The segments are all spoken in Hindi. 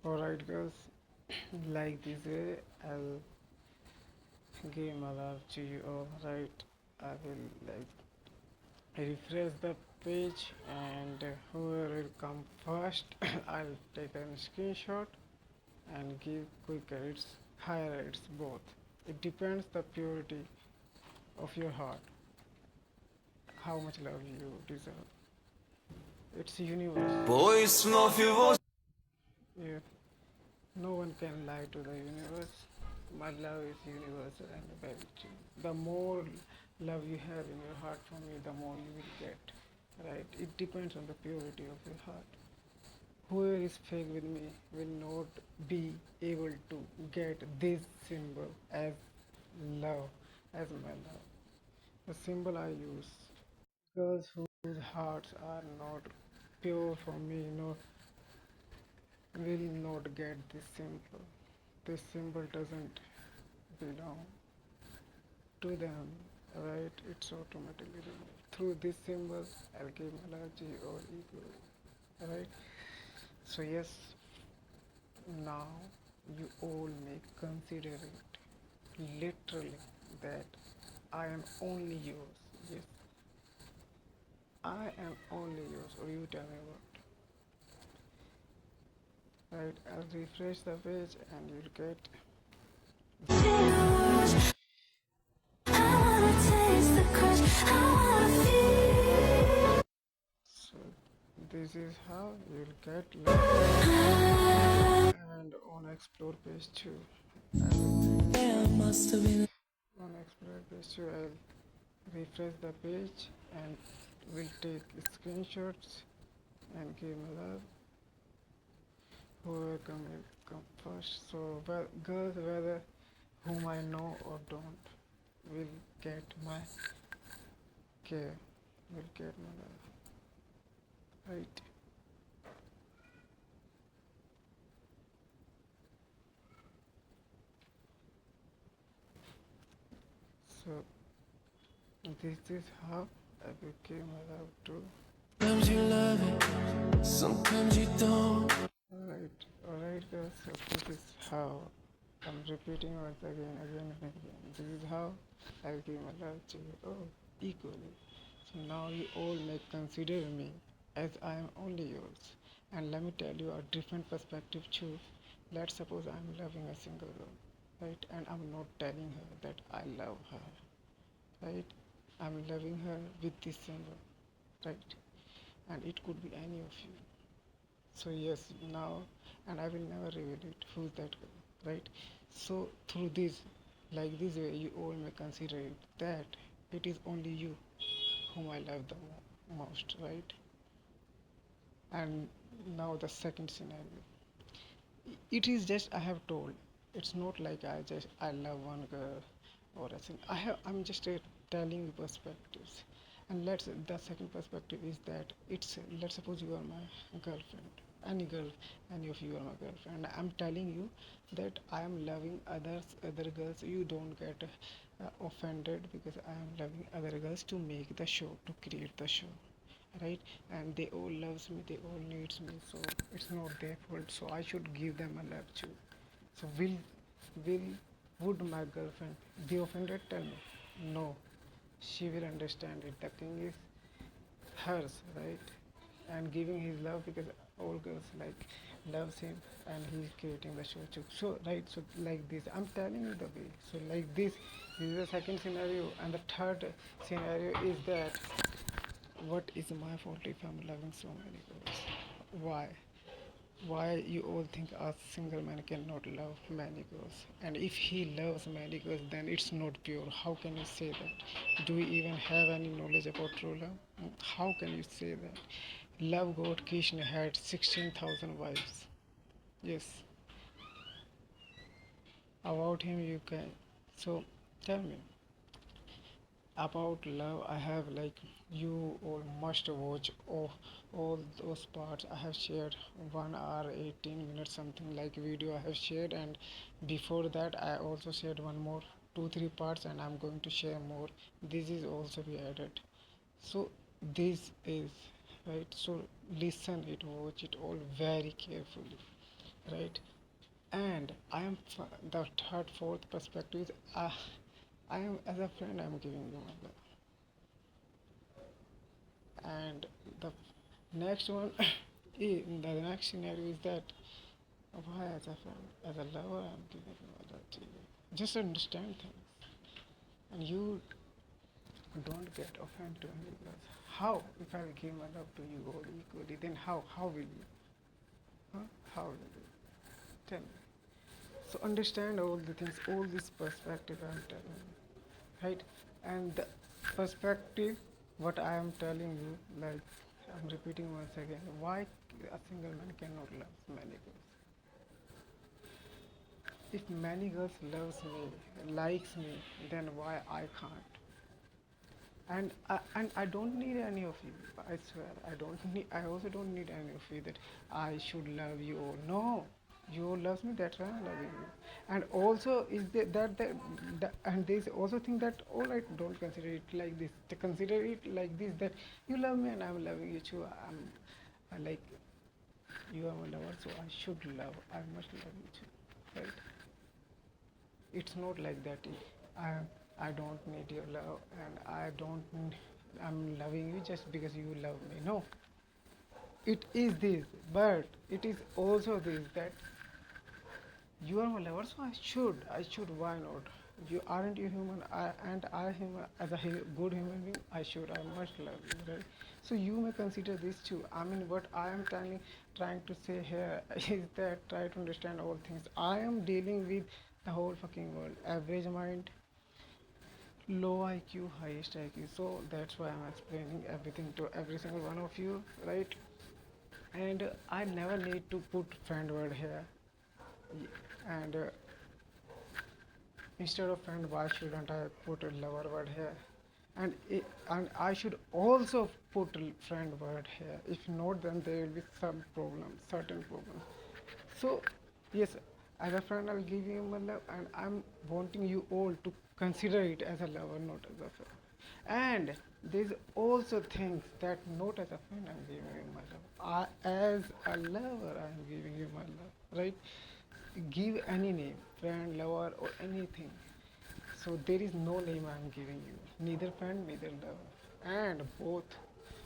Alright, girls, like this way, I'll give my love to you. Alright, I will refresh the page, and whoever will come first, I'll take a screenshot and give quick edits, higher edits both. It depends the purity of your heart, how much love you deserve. It's universe. Voice of your voice. Yeah, no one can lie to the universe. My love is universal and very true. The more love you have in your heart from me, the more you will get. Right? It depends on the purity of your heart. Whoever is fake with me will not be able to get this symbol as love, as my love. The symbol I use. Girls whose hearts are not pure for me, no, will not get this symbol. This symbol doesn't belong to them, right? It's automatically removed. Through this symbol, I'll give allergy or ego, right? So yes, now you all may consider it literally that I am only yours. Yes, I am only yours, or you tell me what. Right, I'll refresh the page and you'll get. So this is how you'll get love. And on explore page 2, on explore page 2, I'll refresh the page and we'll take screenshots and give me love. Whoever come first. So girls, whether whom I know or don't, will get my care, will get my love, right? So this is how I became my love too. Sometimes you love it, sometimes you don't. Alright guys, so this is how I'm repeating once again and again. This is how I give my love to you all equally. So now you all may consider me as I am only yours. And let me tell you a different perspective too. Let's suppose I'm loving a single girl, right? And I'm not telling her that I love her, right? I'm loving her with this symbol, right? And it could be any of you. So yes, now, and I will never reveal it who's that girl, right? So through this, like this way, you all may consider it that it is only you whom I love the most, right? And now the second scenario, it is just I have told. It's not like I love one girl or a thing. I'm just telling you perspectives. And the second perspective is that it's, let's suppose you are my girlfriend, any girl, any of you are my girlfriend. I'm telling you that I am loving other girls. You don't get offended because I am loving other girls to make the show, to create the show, right? And they all loves me, they all needs me, so it's not their fault, so I should give them a love too. So will would my girlfriend be offended? Tell me. No, she will understand it. The king is hers, right? And giving his love, because all girls like loves him and he's creating the show too. So right, so like this I'm telling you the way. So like this is the second scenario. And the third scenario is that what is my fault if I'm loving so many girls? Why? Why you all think a single man cannot love many girls? And if he loves many girls, then it's not pure. How can you say that? Do we even have any knowledge about true love? How can you say that? Love God Krishna had 16,000 wives. Yes, about him you can. So tell me, about love I have, like, you all must watch all those parts I have shared. 1 hour 18 minutes something like video I have shared, and before that I also shared one more 2 3 parts, and I'm going to share more. This is also be added. So this is right. So listen it, watch it all very carefully. right? And I am the third, fourth perspective is I am as a friend. I am giving you my love, and the next one, the next scenario is that why as a friend, as a lover, I am giving you my love to you. Just understand things, and you don't get offended to me because how if I will give my love to you all equally, then how will you? Huh? How will you? Tell me. So understand all the things, all this perspective I am telling you, right? And the perspective, what I am telling you, like I'm repeating once again, why a single man cannot love many girls? If many girls loves me, likes me, then why I can't? And I don't need any of you. I swear, I don't need. I also don't need any of you that I should love you. Or no, you all loves me. That's why I'm loving you. And also is that and there's also think that all right. Don't consider it like this. To consider it like this that you love me and I'm loving you too. I like you are my lover, so I should love. I must love you too, right? It's not like that. I I don't need your love, and I don't. I'm loving you just because you love me. No, it is this, but it is also this that you are my lover, so I should. Why not? You aren't you human, and I human as a good human being. I should, I must love you, right? So you may consider this too. I mean, what I am trying to say here is that try to understand all things. I am dealing with the whole fucking world, average mind, low IQ, highest IQ. So that's why I'm explaining everything to every single one of you, right? And I never need to put friend word here. And instead of friend, why shouldn't I put a lover word here? And I should also put a friend word here. If not, then there will be some problems, certain problems. So, yes, as a friend, I'll give you my love, and I'm wanting you all to consider it as a lover, not as a friend. And there's also things that not as a friend I'm giving you my love. As a lover, I'm giving you my love, right? Give any name, friend, lover, or anything. So there is no name I am giving you, neither friend, neither lover, and both,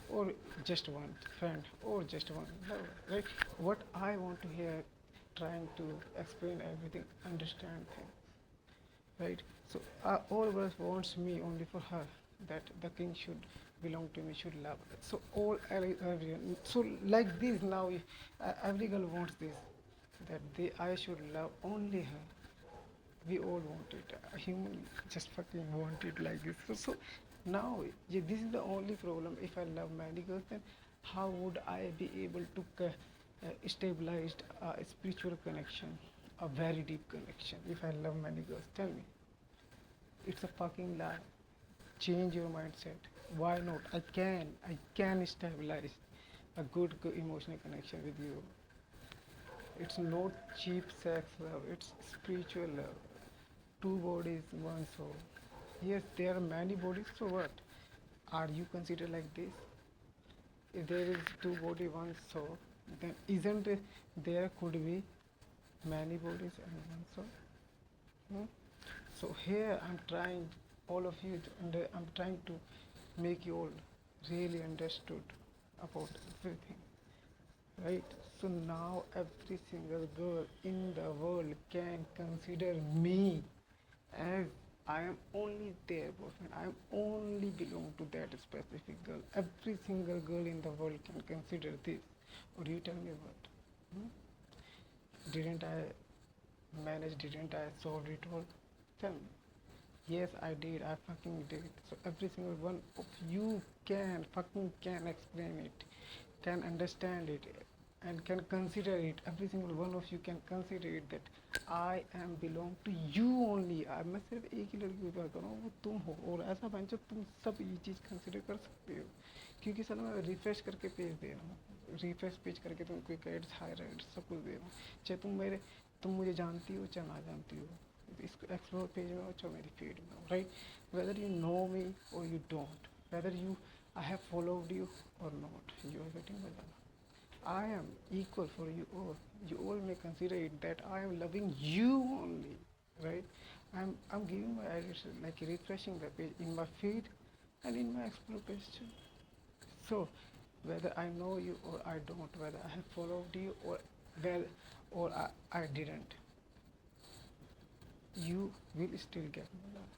or just one friend, or just one lover, right? What I want to hear, trying to explain everything, understand things, right? So all of us wants me only for her, that the king should belong to me, should love her. So everyone, so like this now, every girl wants this, that I should love only her. We all want it. A human just fucking want it like this. So now, yeah, this is the only problem. If I love many girls, then how would I be able to stabilize a spiritual connection, a very deep connection? If I love many girls, tell me, it's a fucking lie. Change your mindset. Why not? I can stabilize a good emotional connection with you. It's not cheap sex love. It's spiritual love. Two bodies, one soul. Yes, there are many bodies, so what? Are you considered like this? If there is two body, one soul, then isn't it there could be many bodies and one soul? Hmm? So here I'm trying all of you to I'm trying to make you all really understood about everything. Right? So now every single girl in the world can consider me as I am only their boyfriend. I am only belong to that specific girl. Every single girl in the world can consider this. Or you tell me what? Hmm? Didn't I manage? Didn't I solve it all? Tell me. Yes, I did. I fucking did. So every single one of you can explain it, can understand it, and can consider it. Every single one of you can consider it that I am belong to you only. मैं सिर्फ एक ही लड़की को प्यार कर रहा हूँ, वो तुम हो, और ऐसा बन जो तुम सब ये चीज़ कंसिडर कर सकते हो, क्योंकि साला मैं रिफ्रेश करके पेज दे रहा हूँ, रिफ्रेश पेज करके तुमको एक एड्स हायर एड्स सब कुछ दे रहा हूँ, चाहे तुम मुझे जानती हो चाहे ना जानती हो, इसको एक्सप्लोर पेज में हो चाहे मेरी फीड में हो, राइट? वेदर यू नो मी और you don't, whether you I have followed you or not, you are getting my love. I am equal for you all. You all may may consider it that I am loving you only, right? I'm giving my edits, like refreshing the page in my feed and in my explore page too. So whether I know you or I don't, whether I have followed you or well or I didn't, you will still get my love.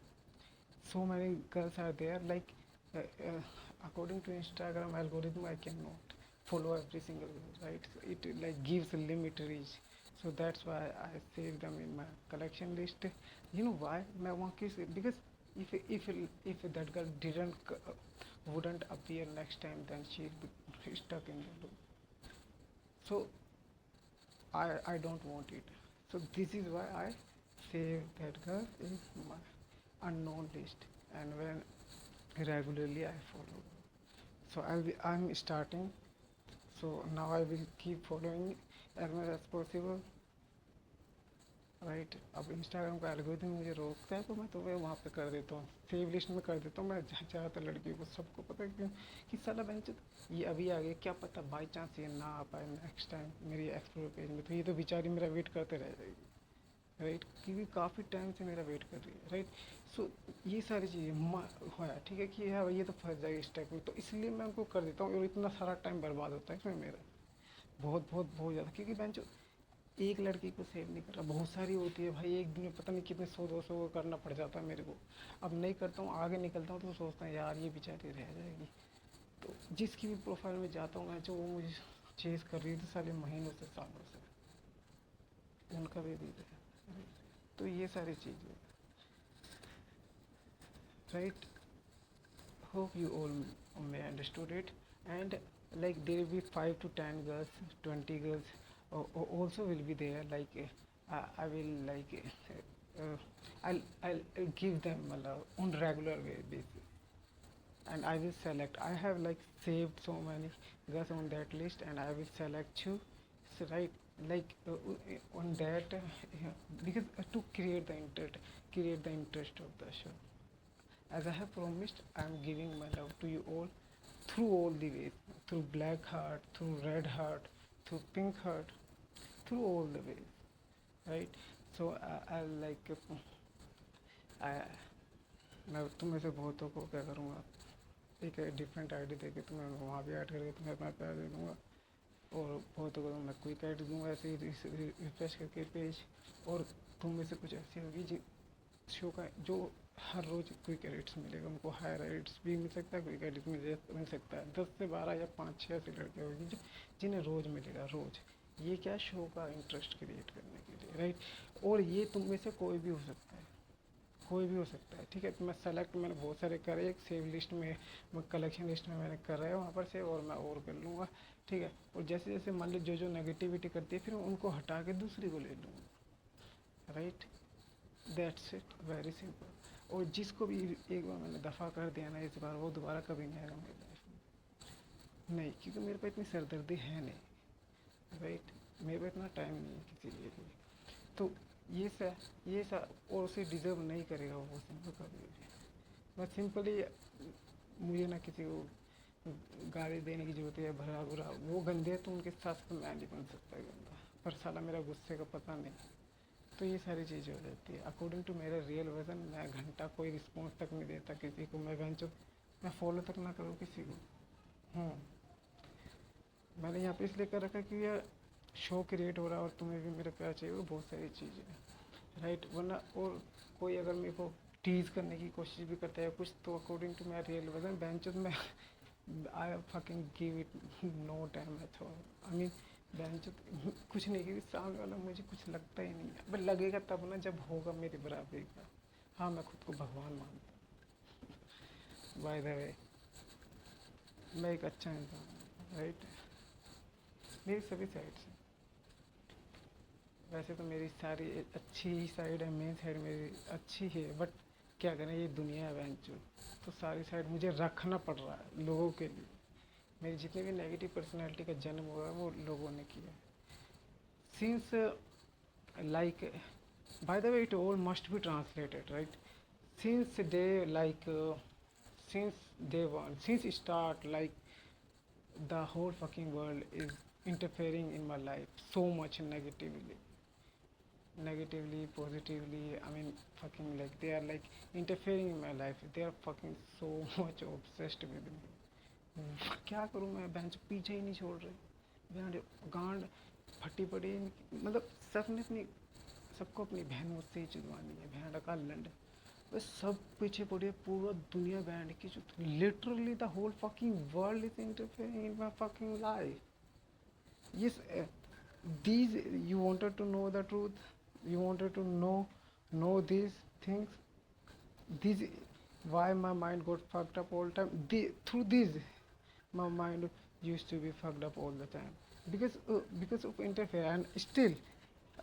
So many girls are there, like uh, uh, according to Instagram algorithm I cannot follow every single girl, right? So it like gives a limit reach. So that's why I save them in my collection list. You know why मैं वहाँ किस, because if that girl didn't wouldn't appear next time, then she'll be stuck in the loop. So I don't want it. So this is why I save that girl in my unknown list, and when regularly I follow. So I'm starting. So now I will keep following as much as possible. Right, अब इंस्टाग्राम का एल्गोरिथम मुझे रोकता है तो मैं तुम्हें वहाँ पे कर देता हूँ, सेव लिस्ट में कर देता हूँ। मैं ज़्यादातर लड़कियों को सबको पता है क्यों कि साला बेंच ये अभी आ गया, क्या पता बाई चांस ये ना आ पाए नेक्स्ट टाइम मेरी एक्सप्लोर पेज में, तो ये तो बेचारी मेरा वेट करते रह जाएगी, राइट? क्योंकि काफ़ी टाइम से मेरा वेट कर रही है, राइट? सो ये सारी चीज़ें हुआ ठीक है कि हाँ ये तो फंस जाएगी इस टाइप में, तो इसलिए मैं उनको कर देता हूँ और इतना सारा टाइम बर्बाद होता है इसमें मेरा, बहुत बहुत बहुत ज़्यादा। क्योंकि बेंच एक लड़की को सेव नहीं कर रहा, बहुत सारी होती है भाई, एक दिन में पता नहीं कितने 100-200 को करना पड़ जाता है मेरे को। अब नहीं करता हूँ, आगे निकलता हूँ तो सोचता हूँ यार ये बेचारी रह जाएगी। तो जिसकी भी प्रोफाइल में जाता हूँ मैं, जो वो मुझे चेज़ कर रही थी साले महीनों से सालों से, उनका भी दिल है। तो ये सारी चीज़ें, right? Hope you all may understood it. And like there will be 5 to 10 girls, 20 girls also will be there, like I will like I'll give them on regular basis, and I will select. I have like saved so many girls on that list, and I will select you. So right, like on that because to create the interest of the show. As I have promised, I am giving my love to you all through all the ways, through black heart, through red heart, through pink heart, through all the ways, right? So I like I मैं तुम में से बहुतों को क्या करूँगा, एक डिफरेंट आईडी देके तुम्हें वहाँ भी ऐड करके तुम्हें अपना प्यार दे दूँगा, और बहुतों को मैं क्विक ऐड दूँगा ऐसे ही रिफ्रेश करके पेज, और तुम में से कुछ ऐसी होगी जो शो का जो हर रोज़ क्विक एडिट्स मिलेगा, उनको हायर एडिट्स भी मिल सकता है, क्विक एडिट्स मिल सकता है। 10 से 12 या 5-6 ऐसे लड़के होंगे जो जिन्हें रोज़ मिलेगा, रोज़। ये क्या शो का इंटरेस्ट क्रिएट करने के लिए, राइट? और ये तुम में से कोई भी हो सकता है, कोई भी हो सकता है, ठीक है? तो मैं सेलेक्ट, मैंने बहुत सारे करे, एक सेव लिस्ट में, मैं कलेक्शन लिस्ट में मैंने कर रहा है वहाँ पर से, और मैं और कर लूँगा, ठीक है? और जैसे जैसे मान लो जो नेगेटिविटी करती है फिर उनको हटा के दूसरी को ले लूँगा, right? That's it, very simple. और जिसको भी एक बार मैंने दफ़ा कर दिया ना इस बार, वो दोबारा कभी नहीं आएगा मेरी लाइफ में, नहीं, क्योंकि मेरे पास इतनी सरदर्दी है नहीं, राइट? मेरे पास इतना टाइम नहीं है किसी के लिए। तो ये सा और उसे डिज़र्व नहीं करेगा वो सिंपल कभी भी। बस सिंपली मुझे ना किसी को गाली देने की ज़रूरत है, भरा बुरा वो गंदे है तो उनके साथ तो मैं नहीं बन सकता गंदा, पर साला मेरा गुस्से का पता नहीं। तो ये सारी चीज़ें हो जाती है। अकॉर्डिंग टू मेरा रियल वर्जन, मैं घंटा कोई रिस्पॉन्स तक नहीं देता किसी को, मैं फॉलो तक ना करूँ किसी को। मैंने यहाँ पे इसलिए कर रखा है कि यार शो क्रिएट हो रहा है और तुम्हें भी मेरा प्यार चाहिए, वो बहुत सारी चीज़ें हैं, राइट? वरना और कोई अगर मेरे को टीज़ करने की कोशिश भी करता है कुछ, तो according to my real version benches में I fucking give it no time at all. I mean bench कुछ नहीं, क्योंकि सामने वाला मुझे कुछ लगता ही नहीं है, बट लगेगा तब ना जब होगा मेरी बराबरी का। हाँ, मैं खुद को भगवान मानता हूँ, बाय द वे मैं एक अच्छा इंसान हूँ, राइट? मेरी सभी साइड से, वैसे तो मेरी सारी अच्छी ही साइड है, मेन साइड मेरी अच्छी ही है, बट क्या करें, ये दुनिया है बेंचो, तो सारी साइड मुझे रखना पड़ रहा है लोगों के लिए। मेरी जितनी भी नेगेटिव पर्सनैलिटी का जन्म हुआ है वो लोगों ने किया। Since like by the way it all must be translated, right? Since they like since day one, since start, like the whole fucking world is interfering in my life so much negatively, positively. I mean, fucking like they are like interfering in my life. They are fucking so much obsessed with me. क्या करूँ मैं, बहन चो पीछे ही नहीं छोड़ रहे, बहन गांड फटी पड़ी है मतलब सबने अपनी सबको अपनी बहन मुझसे ही चिदवानी है, बहन का लंड बस सब पीछे पड़ी है, पूरा दुनिया बैंड की जो literally the whole fucking world is interfering in my fucking life. Yes, these you wanted to know the truth, you wanted to know these things, these why my mind got fucked up all time, through this my mind used to be fucked up all the time because of interfere. And still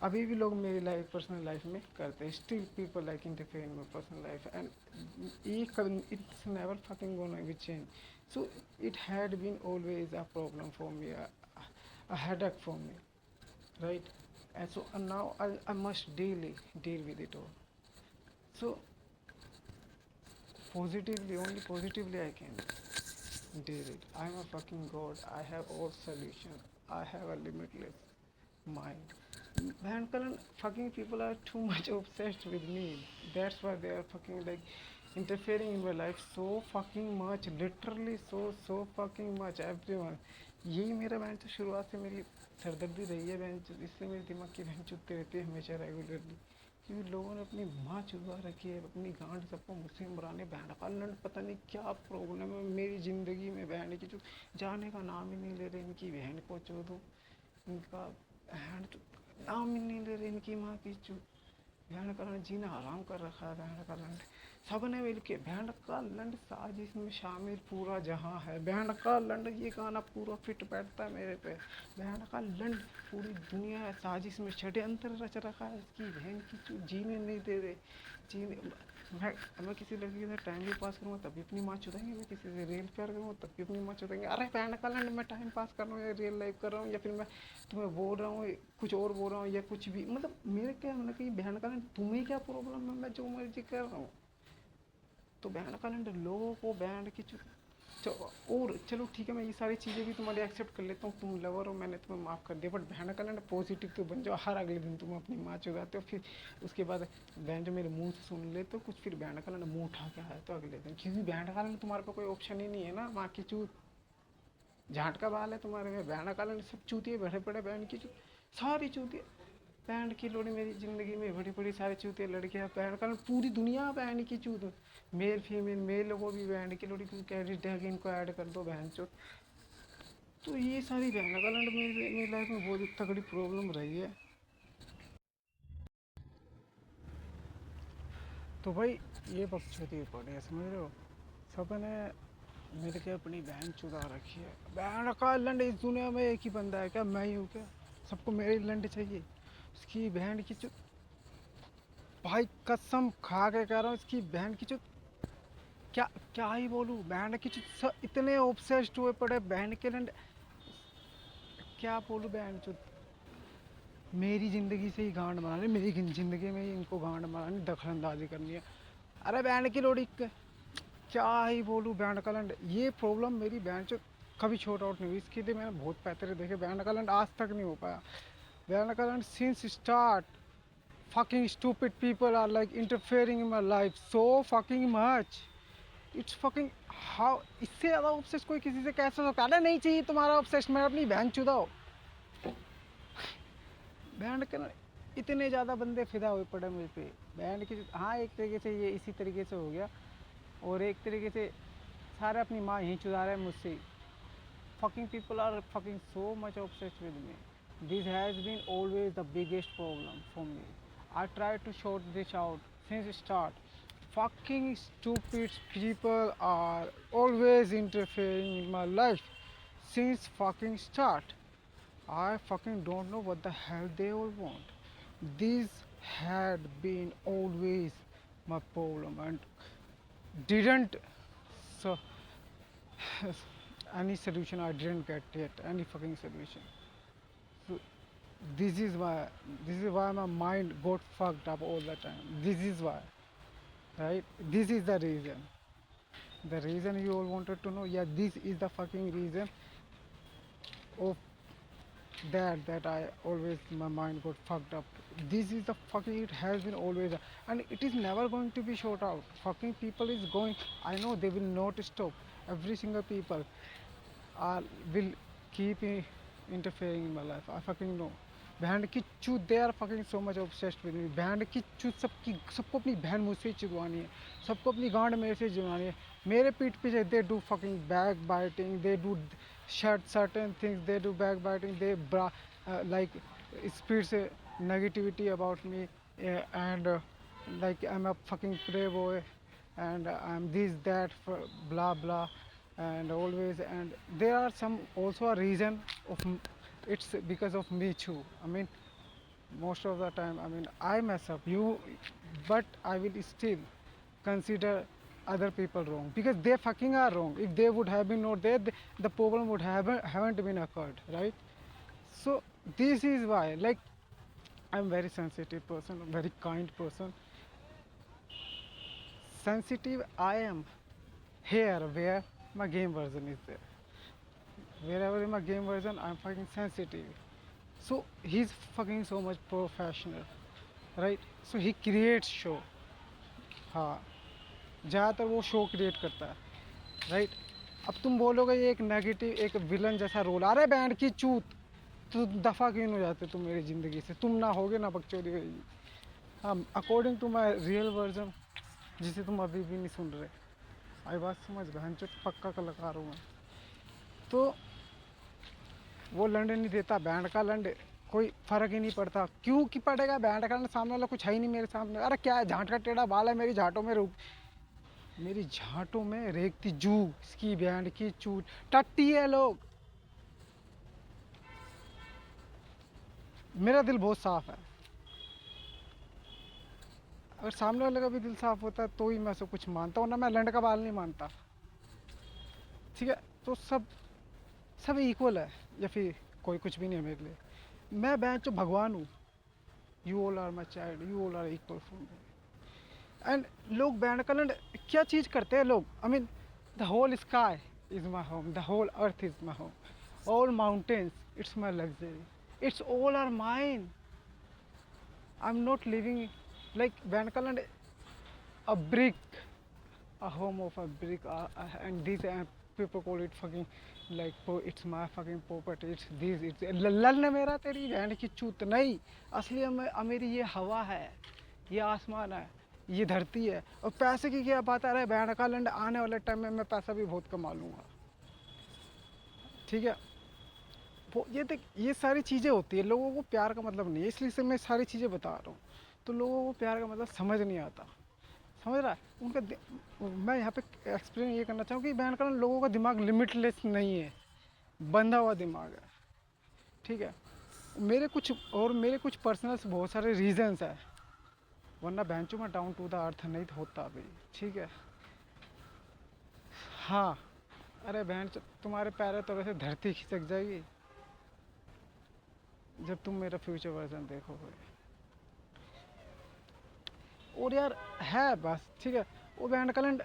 अभी भी लोग मेरी लाइफ पर्सनल लाइफ में करते हैं, still people like interfere in my personal life and it's never fucking gonna be change. So it had been always a problem for me, a headache for me, right? And so now I must daily deal with it all. So positively, only positively I can deal it. I'm a fucking god. I have all solutions. I have a limitless mind. Man, Karan, fucking people are too much obsessed with me. That's why they are fucking like interfering in my life so fucking much. Literally so fucking much. Everyone. यही मेरा बहन तो शुरुआत से मेरी सरदर्दी रही है बहन, इससे मेरे दिमाग की बहन चुपते रहती है हमेशा रेगुलरली, क्योंकि लोगों ने अपनी माँ चुदवा रखी है, अपनी गांड सबको मुझसे मराने बहन का लंड पता नहीं क्या प्रॉब्लम है मेरी ज़िंदगी में, बहन की जो जाने का नाम ही नहीं ले रहे, इनकी बहन को चोदो, इनका बहन नाम ही नहीं ले रहे, इनकी माँ की चू बहन का लंड जीना हराम कर रखा है, बहन का लंड सब ने मिल के बहन का लंड साजिश में शामिल पूरा जहां है, बहन का लंड ये गाना पूरा फिट बैठता है मेरे पे, बहन का लंड पूरी दुनिया है साजिश में षड्यंत्र रच रखा है, इसकी बहन की चू जीने नहीं दे रहे, जीने मैं किसी लड़की के साथ टाइम भी पास करूँगा तब भी अपनी माँ चुदाएंगे, मैं किसी से रेल प्यार करूँगा तब भी अपनी माँ चुदाएंगे. अरे बहन का लंड मैं टाइम पास कर रहा हूँ या रियल लाइफ कर रहा हूँ या फिर मैं तुम्हें बोल रहा हूँ कुछ और बोल रहा हूँ या कुछ भी, मतलब मेरे क्या मतलब कि बहन का लंड तुम्हें क्या प्रॉब्लम है, मैं जो मर्जी कर रहा हूँ. तो बहन का लंड लोगों को बैंड की और चलो ठीक है मैं ये सारी चीज़ें भी तुम्हारी एक्सेप्ट कर लेता हूँ, तुम लवर हो मैंने तुम्हें माफ़ कर दिया, बट बहन का लंड पॉजिटिव तो बन जाओ, हर अगले दिन तुम अपनी माँ चुराते हो, फिर उसके बाद बहन जो मेरे मुंह से सुन लेते हो कुछ, फिर बहन का लंड मुँह उठा के आए तो अगले दिन, क्योंकि बहन का लंड तुम्हारे पास कोई ऑप्शन ही नहीं है ना, माँ की चूत झाट का बाल है तुम्हारे में, बहन का लंड सब चूतिए भरे पड़े, बहन की चूत सारी चूतिए, बैंड की लोड़ी मेरी ज़िंदगी में बड़ी बड़ी सारी चूतिया लड़कियाँ बैंड का पूरी दुनिया बैंड की चूत, मेल फीमेल मेल को भी बैंड की लोड़ी क्योंकि एडिट टैग इनको ऐड कर दो बहन चो. तो ये सारी बैंड का लंड मेरी लाइफ में बहुत तगड़ी प्रॉब्लम रही है. तो भाई ये बकचोदी पड़ी है समझ रहे हो, सब ने मिल के अपनी बहन चुरा रखी है, बैंड का लंड इस दुनिया में एक ही बंदा है क्या, मैं ही हूँ क्या, सबको मेरी लंड चाहिए, उसकी बहन की चुत भाई कसम खा के कह रहा हूँ, इसकी बहन की चुत क्या क्या ही बोलूँ, बहन की चुत इतने ऑब्सेस्ड हुए पड़े बहन के लंड, क्या बोलूँ बहन चुत मेरी ज़िंदगी से ही गांड बनानी, मेरी ज़िंदगी में ही इनको गांड बनानी, दखल अंदाजी करनी है. अरे बहन की लोड़ी क्या ही बोलूँ, बैंड का लंड ये प्रॉब्लम मेरी बैंड चो कभी छोट आउट नहीं हुई, इसके लिए मैंने बहुत पैतरे देखे, बैंड का लंड आज तक नहीं हो पाया. बैंड का लंड since start fucking stupid people are like interfering in my life so fucking much. It's fucking how इससे ज़्यादा ऑब्सेस कोई किसी से कैसे हो सकता है, नहीं चाहिए तुम्हारा ऑब्सेस, मैं अपनी बहन चुदाओ बैंड के इतने ज़्यादा बंदे फिदा हुए पड़े मुझ पे बैंड की. हाँ एक तरीके से ये इसी तरीके से हो गया, और एक तरीके से सारे अपनी माँ यहीं चुदा रहे हैं मुझसे. fucking people are fucking so much obsessed with me. This has been always the biggest problem for me. I tried to sort this out since start. Fucking stupid people are always interfering in my life since fucking start. I fucking don't know what the hell they all want. This had been always my problem and didn't so any solution. I didn't get yet any fucking solution. So this is why my mind got fucked up all the time. This is why, right? This is the reason. The reason you all wanted to know. Yeah, this is the fucking reason of that I always my mind got fucked up. This is the fucking it has been always and it is never going to be short out. Fucking people is going. I know they will not stop. Every single people are will keep interfering in my life. I fucking know. बहन की चूत they are fucking so much obsessed with me बहन की चूत सबको अपनी बहन मुझसे ही चिदवानी है सबको अपनी गांड मेरे से चिदवानी है मेरे पीठ पीछे they do fucking back biting they do certain things they do backbiting they like spreads negativity about me and like I'm a fucking playboy and I'm this that for blah blah and always and there are some also a reason of it's because of me too. I mean most of the time I mean I mess up you but I will still consider other people wrong because they fucking are wrong. If they would have been not there the problem would haven't been occurred, right? So this is why like I'm very sensitive person, very kind person. Sensitive I am here where my game version is there. Wherever in my game version I'm fucking sensitive. So he's fucking so much professional, right? So he creates show. हाँ ज़्यादातर वो शो क्रिएट करता है, राइट? अब तुम बोलोगे ये एक नेगेटिव एक विलन जैसा रोल अरे बैंड की चूत तो दफ़ा क्यों हो जाते तुम मेरी ज़िंदगी से तुम ना होगे ना बकचोदी होगी हाँ according to my real version जिसे तुम अभी भी नहीं सुन रहे आई बात समझ बहन चो पक्का कलाकार हूँ मैं तो वो लंड नहीं देता बैंड का लंड कोई फ़र्क ही नहीं पड़ता क्यों कि पड़ेगा बैंड का लंड सामने वाला कुछ है ही नहीं मेरे सामने अरे क्या है झांट का टेढ़ा बाल है मेरी झांटों में मेरी झांटों में रेगती जू इसकी बैंड की चूट टट्टी है लोग मेरा दिल बहुत साफ है अगर सामने वाले का भी दिल साफ होता है तो ही मैं सब कुछ मानता हूँ ना मैं लंड का बाल नहीं मानता ठीक है तो सब इक्वल है या फिर कोई कुछ भी नहीं है मेरे लिए मैं बैंड जो भगवान हूँ you all are my child you all are equal for me and लोग बैंड का लंड क्या चीज़ करते हैं लोग I mean the whole sky is my home the whole earth is my home all mountains it's my luxury it's all are mine I am not living like बैंड का लंड a brick a home of a brick and this people call it fucking like it's my fucking property it's this it's Lalan मेरा तेरी बैंड की चूत नहीं असली मेरी ये हवा है ये आसमान है ये धरती है और पैसे की क्या बात है बैंड का लंड आने वाले टाइम में मैं पैसा भी बहुत कमा लूँगा ठीक है वो ये देख ये सारी चीज़ें होती है लोगों को प्यार का मतलब नहीं है इसलिए से मैं सारी चीज़ें बता रहा हूँ तो लोगों को प्यार का मतलब समझ नहीं आता समझ रहा है उनका मैं यहाँ पे एक्सप्लेन ये करना चाहूँ कि बैंड का लोगों का दिमाग लिमिटलेस नहीं है बंधा हुआ दिमाग है ठीक है मेरे कुछ पर्सनल बहुत सारे रीजंस है वरना बैंचों में डाउन टू द अर्थ नहीं होता अभी ठीक है हाँ अरे बहन तुम्हारे पैर तो वैसे धरती खिसक जाएगी जब तुम मेरा फ्यूचर वर्जन देखोगे और यार है बस ठीक है वो बैंड का लैंड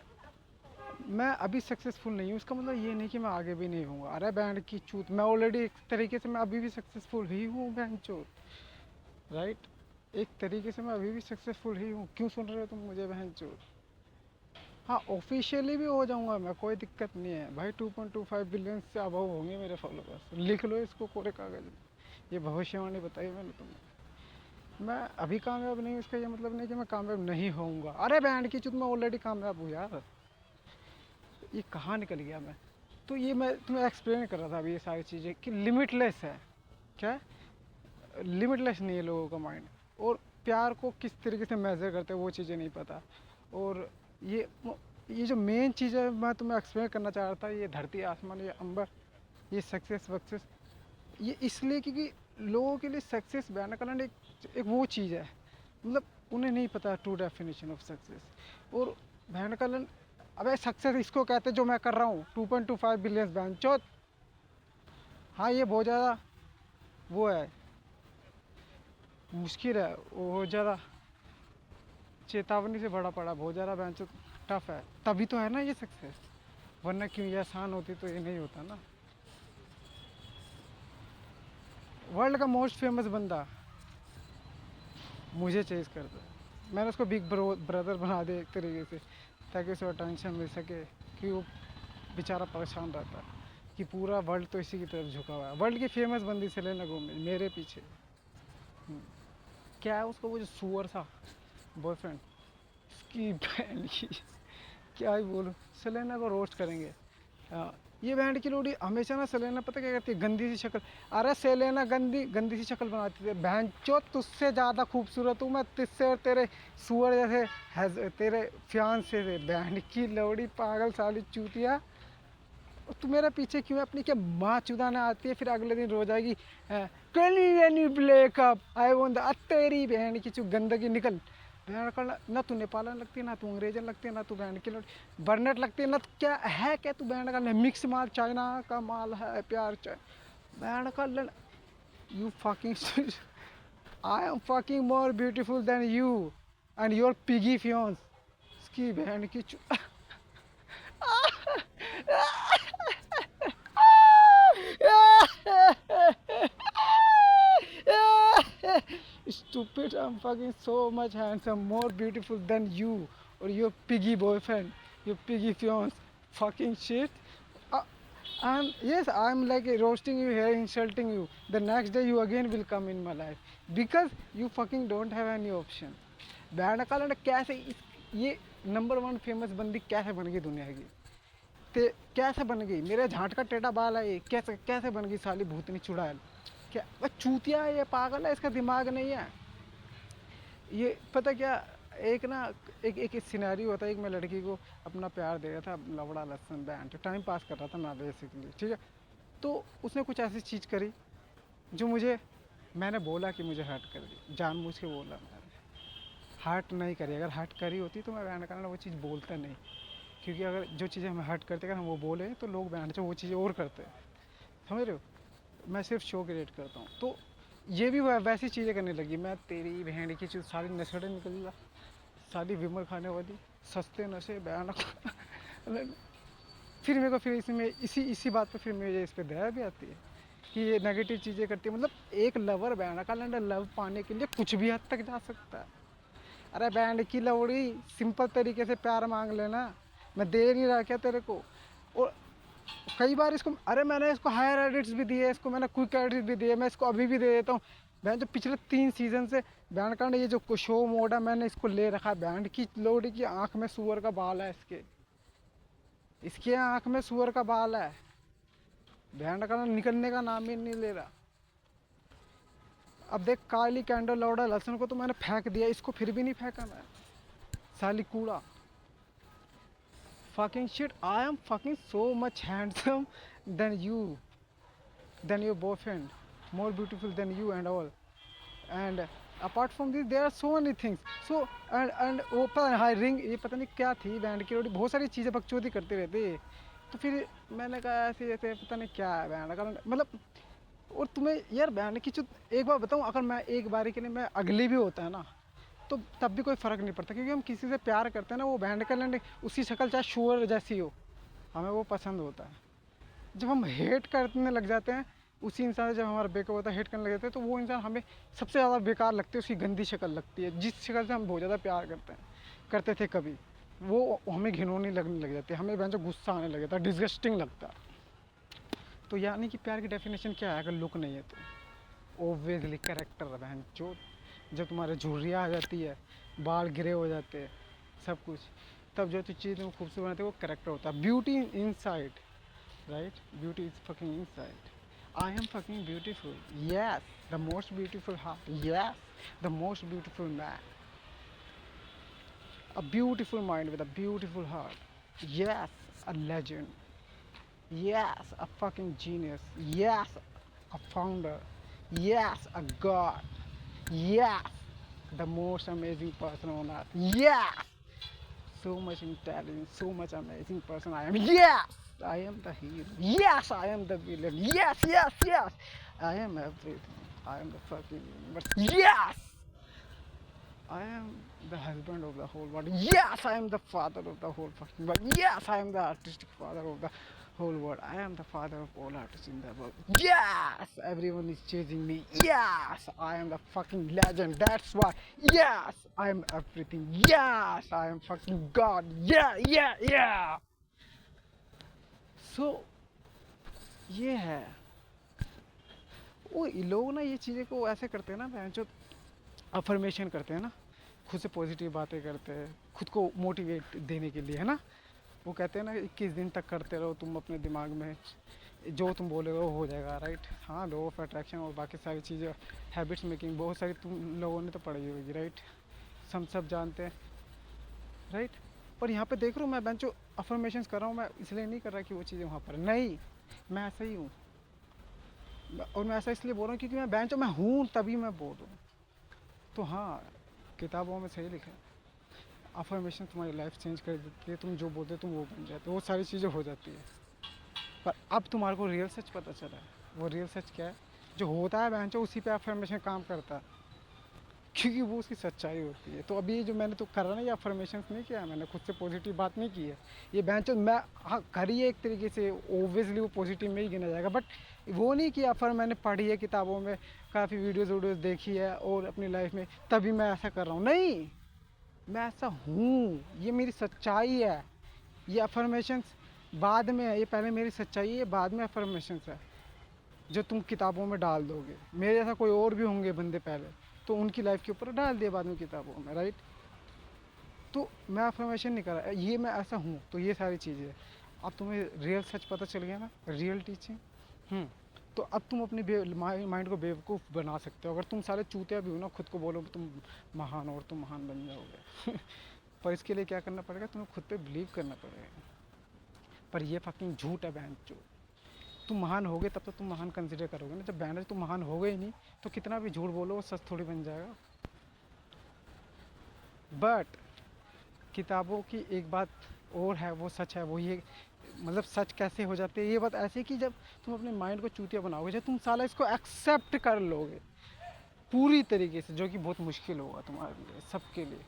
मैं अभी सक्सेसफुल नहीं हूँ इसका मतलब ये नहीं कि मैं आगे भी नहीं हूँगा अरे बैंड की चूत मैं ऑलरेडी एक तरीके से मैं अभी भी सक्सेसफुल ही हूँ बैंड चूत राइट एक तरीके से मैं अभी भी सक्सेसफुल ही हूँ क्यों सुन रहे हो तुम मुझे बहन चूत हाँ ऑफिशियली भी हो जाऊँगा मैं कोई दिक्कत नहीं है भाई 2.25 बिलियन से अबव होंगे मेरे फॉलोअर्स लिख लो इसको कोरे कागज में ये भविष्यवाणी बताई मैंने तुम्हें मैं अभी कामयाब नहीं हूँ इसका ये मतलब नहीं कि मैं कामयाब नहीं होऊंगा अरे बैंड की चूत मैं ऑलरेडी कामयाब हूँ यार ये कहाँ निकल गया मैं तो ये मैं तुम्हें एक्सप्लेन कर रहा था अभी ये सारी चीज़ें कि लिमिटलेस है क्या लिमिटलेस नहीं है लोगों का माइंड और प्यार को किस तरीके से मेज़र करते हैं वो चीज़ें नहीं पता और ये जो मेन चीज़ है मैं तुम्हें एक्सप्लेन करना चाह रहा था ये धरती आसमान ये अंबर ये सक्सेस वक्सेस ये इसलिए क्योंकि लोगों के लिए सक्सेस बयान करना एक वो चीज़ है मतलब उन्हें नहीं पता ट्रू डेफिनेशन ऑफ सक्सेस और बयान करना अबे सक्सेस इसको कहते हैं जो मैं कर रहा हूँ 2.25 बिलियन बहन चौथ हाँ ये बहुत ज़्यादा वो है मुश्किल है वो ज़्यादा चेतावनी से बड़ा पड़ा बहुत ज़्यादा बहन चौथ टफ है तभी तो है ना ये सक्सेस वरना क्यों ये आसान होती तो ये नहीं होता ना वर्ल्ड का मोस्ट फेमस बंदा मुझे चेज करता है। मैंने उसको बिग ब्रदर बना दिया एक तरीके से, ताकि उसे अटेंशन मिल सके, कि वो बेचारा परेशान रहता है कि पूरा वर्ल्ड तो इसी की तरफ झुका हुआ है। वर्ल्ड की फेमस बंदी सेलेना गोमेज मेरे पीछे। हम्म, क्या है उसको वो जो सुअर सा बॉयफ्रेंड, उसकी बहन की क्या ही बोलूँ। सेलेना को रोस्ट करेंगे। ये बैंड की लोड़ी हमेशा ना, सेलेना पता क्या करती है, गंदी सी शक्ल। अरे सेलेना गंदी गंदी सी शक्ल बनाती है, बहन चो तुझसे ज़्यादा खूबसूरत हूँ मैं, तुझसे और तेरे सुअर जैसे तेरे फियांसे से। बैंड की लोड़ी पागल साली चूतिया, और तू मेरे पीछे क्यों है? अपनी क्या माँ चुदाना आती है, फिर अगले दिन रो जाएगी ब्रेकअप आई वोंट तेरी बहन की चू गंदगी निकल। बहन का ना तू नेपालन लगती है, ना तू अंग्रेजन लगती है, ना तू बहन की बर्नेट लगती है, ना तू क्या है, क्या तू बहन का मिक्स माल, चाइना का माल है प्यार बहन का you fucking I am fucking more beautiful than you and your piggy fiance. उसकी बहन की Stupid, I'm fucking so much handsome, more beautiful than you or your piggy boyfriend, your piggy fiance. Fucking shit. Uh, I'm like roasting you here, insulting you. The next day you again will come in my life because you fucking don't have any option. Band का लड़ कैसे ये नंबर वन फेमस बंदी कैसे बन गई दुनिया की? ते कैसे बन गई? मेरे झांट का टेढ़ा बाल है ये, कैसे कैसे बन गई साली भूतनी चुड़ैल? क्या बस चूतिया है ये, पागल है, इसका दिमाग नहीं है ये। पता क्या, एक ना एक सिनेरियो होता है, एक मैं लड़की को अपना प्यार दे रहा था, लवड़ा लहसन बैंड टाइम पास कर रहा था मैं बेसिकली, ठीक है। तो उसने कुछ ऐसी चीज़ करी जो मैंने बोला कि मुझे हर्ट कर दी, जानबूझ के बोला मैंने। हर्ट नहीं करी, अगर हर्ट करी होती तो मैं बैंड का वो चीज़ बोलता नहीं, क्योंकि अगर जो चीज़ें हमें हर्ट करते, अगर हम वो बोले तो लोग बैंड से वो चीज़ें और करते हैं, समझ रहे हो। मैं सिर्फ शो क्रिएट करता हूँ, तो ये भी वैसी चीज़ें करने लगी। मैं तेरी बहन की चीज़ सारी नशेड़े निकल, सारी विमर खाने वाली सस्ते नशे बयान फिर मेरे को फिर इसमें इसी बात पे फिर मुझे इस पर दया भी आती है कि ये नेगेटिव चीज़ें करती है। मतलब एक लवर बयान का लव पाने के लिए कुछ भी हद तक जा सकता है। अरे बैंड की लवड़ी, सिंपल तरीके से प्यार मांग लेना, मैं दे नहीं रहा क्या तेरे को? और कई बार इसको, अरे मैंने इसको हायर एडिट्स भी दिए, इसको मैंने क्विक एडिट्स भी दिए, मैं इसको अभी भी दे देता हूँ। बैंड जो पिछले 3 सीजन से बैंड का ये जो शो मोड है मैंने इसको ले रखा है। बैंड की लोड़ी की आंख में सुअर का बाल है, इसके आंख में सुअर का बाल है। बैंड का निकलने का नाम ही नहीं ले रहा। अब देख, काली कैंडल लौड़ा लहसुन को तो मैंने फेंक दिया, इसको फिर भी नहीं फेंका मैं, साली कूड़ा। Fucking shit, I am fucking so much handsome than you, than your boyfriend, more beautiful than you and all. And apart from this, there are so many things. So and वो पता नहीं रिंग, ये पता नहीं क्या थी बैंड की रोटी, बहुत सारी चीज़ें बकचोदी करते रहते। तो फिर मैंने कहा ऐसे ऐसे पता नहीं क्या है बैंड का मतलब। और तुम्हें यार बैंड की एक बार बताऊँ, अगर मैं एक बारी के लिए मैं अगली भी होता है ना, तो तब भी कोई फ़र्क नहीं पड़ता, क्योंकि हम किसी से प्यार करते हैं ना, वो बैंड का लैंड उसकी शक्ल चाहे शुअर जैसी हो, हमें वो पसंद होता है। जब हम हेट करने लग जाते हैं उसी इंसान से, जब हमारा ब्रेकअप होता है, हेट करने लग जाते हैं, तो वो इंसान हमें सबसे ज़्यादा बेकार लगती है, उसकी गंदी शक्ल लगती है। जिस शक्ल से हम बहुत ज़्यादा प्यार करते थे कभी, वो हमें घिनौनी लगने लग जाती है, हमें जो गुस्सा आने लग जाता है, डिस्गस्टिंग लगता है। तो यानी कि प्यार की डेफिनेशन क्या है? अगर लुक नहीं है तो ओब्वियसली कैरेक्टर है बहन। जो जब तुम्हारे झुर्रियाँ आ जाती है, बाल गिरे हो जाते हैं, सब कुछ, तब जो चीज़ में खूबसूरत बनाती है वो कैरेक्टर होता है। Beauty inside, right? Beauty is fucking inside. I am fucking beautiful, yes, the most beautiful heart, yes, the most beautiful man, a beautiful mind with a beautiful heart, yes, a legend, yes, a fucking genius, yes, a founder, yes, a god, yes, the most amazing person on earth, yes, so much intelligent, so much amazing person I am, yes, I am the hero, yes, I am the villain, yes, yes, yes, I am everything, I am the fucking universe, yes, I am the husband of the whole world, yes, I am the father of the whole fucking world, yes, I am the artistic father of the whole world. I am the father of all artists in the world. Yes, everyone is chasing me. Yes, I am the fucking legend. That's why. Yes, I am everything. Yes, I am fucking God. Yeah, yeah, yeah. So ये है वो लोग ना ये चीज़ें को ऐसे करते हैं ना बहन जो अफर्मेशन करते हैं ना, खुद से पॉजिटिव बातें करते हैं खुद को मोटिवेट देने के लिए, है ना। वो कहते हैं ना 21 दिन तक करते रहो तुम अपने दिमाग में जो तुम बोले वो हो जाएगा, राइट। हाँ, लॉ ऑफ अट्रैक्शन और बाकी सारी चीज़ें, हैबिट्स मेकिंग, बहुत सारी तुम लोगों ने तो पढ़ी होगी, राइट। सब जानते हैं, राइट। पर यहाँ पे देख रहा हूँ मैं बेंचो अफर्मेशन कर रहा हूँ, मैं इसलिए नहीं कर रहा कि वो चीज़ें वहाँ पर नहीं, मैं ऐसा ही हूँ। और मैं ऐसा इसलिए बोल रहा हूँ क्योंकि मैं बेंचो मैं हूँ तभी मैं बोल रहा हूँ। तो हाँ, किताबों में सही लिखा है, अफर्मेशन तुम्हारी लाइफ चेंज कर देती है, तुम जो बोलते हो तुम वो बन जाते हो, वो सारी चीज़ें हो जाती है। पर अब तुम्हारे को रियल सच पता चला है। वो रियल सच क्या है, जो होता है बहन उसी पे अफर्मेशन काम करता है, क्योंकि वो उसकी सच्चाई होती है। तो अभी जो मैंने तो कर रहा ना, ये अफर्मेशन नहीं किया मैंने, खुद से पॉजिटिव बात नहीं की है, ये बहन मैं हाँ करी है एक तरीके से, ओबियसली वो पॉजिटिव में ही गिना जाएगा, बट वो नहीं कि अफर मैंने पढ़ी है किताबों में, काफ़ी वीडियोज़ देखी है और अपनी लाइफ में तभी मैं ऐसा कर रहा हूँ, नहीं, मैं ऐसा हूँ, ये मेरी सच्चाई है। ये अफर्मेशंस बाद में है, ये पहले मेरी सच्चाई है, बाद में अफर्मेशंस है जो तुम किताबों में डाल दोगे। मेरे जैसा कोई और भी होंगे बंदे पहले, तो उनकी लाइफ के ऊपर डाल दिया बाद में किताबों में, राइट। तो मैं अफर्मेशन नहीं कर रहा, ये मैं ऐसा हूँ, तो ये सारी चीज़ें। अब तुम्हें रियल सच पता चल गया ना, रियल टीचिंग। तो अब तुम अपनी माइंड को बेवकूफ़ बना सकते हो। अगर तुम सारे चूतिया भी हो ना, खुद को बोलो तुम महान हो और तुम महान बन जाओगे पर इसके लिए क्या करना पड़ेगा, तुम्हें खुद पे बिलीव करना पड़ेगा। पर ये फकिंग झूठ है बहन चो। तुम महान होगे तब तो तुम महान कंसिडर करोगे ना, जब बहन तुम महान होगे ही नहीं तो कितना भी झूठ बोलो वो सच थोड़ी बन जाएगा। बट किताबों की एक बात और है, वो सच है, वो ये मतलब सच कैसे हो जाती है ये बात ऐसी कि जब तुम अपने माइंड को चूतिया बनाओगे, जब तुम साला इसको एक्सेप्ट कर लोगे पूरी तरीके से, जो कि बहुत मुश्किल होगा तुम्हारे लिए, सबके लिए,